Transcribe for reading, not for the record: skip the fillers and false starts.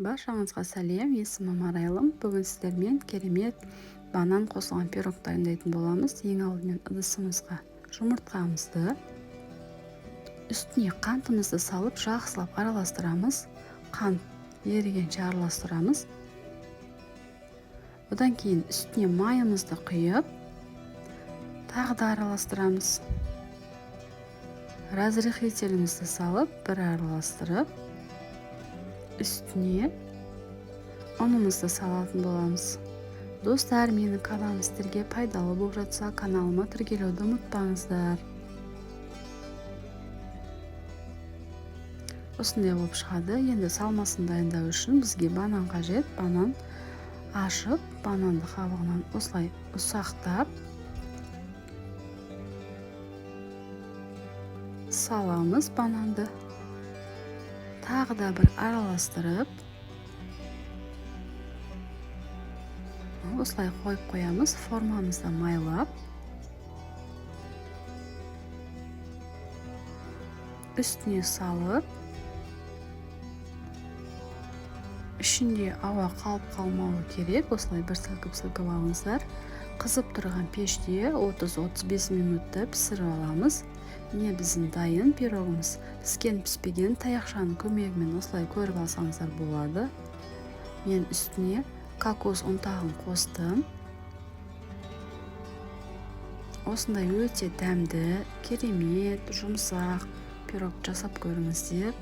Баршаңызға сәлем, есімім Арайлым. Бүгін сіздермен керемет банан қосылған пирог дайындайтын боламыз. Ең алдымен ыдысымызға жұмыртқамызды, үстіне қантымызды салып, жақсылап араластырамыз. Қант ерігенше араластырамыз. Одан кейін үстіне майымызды құйып, тағы да араластырамыз. Разрыхлителімізді салып, бір араластырып, үстіне ұнымызды салатын боламыз. Достар, менің каналым сіздерге пайдалы болып жатса, каналыма тіркелуді ұмытпаңыздар. Осындай болып шығады. Енді салмасын дайындау үшін бізге банан қажет. Банан ашып, бананды қабығынан осылай ұсақтап саламыз бананды. Тағы да бір араластырып, осылай қойып қоямыз. Формамызды майлап, үстіне салып, ішінде ауа қалып қалмауы керек. Осылай бір сілкіп алыңыздар. Қызып тұрған пеште 30-35 минутта пісіріп аламыз. Міне біздің дайын пирогымыз. Піскен піспеген таяқшаның көмегімен осылай көріп алсаңыздар болады. Мен үстіне кокос ұнтағын қостым. Осындай өте дәмді, керемет, жұмсақ пирог жасап көріңіздер.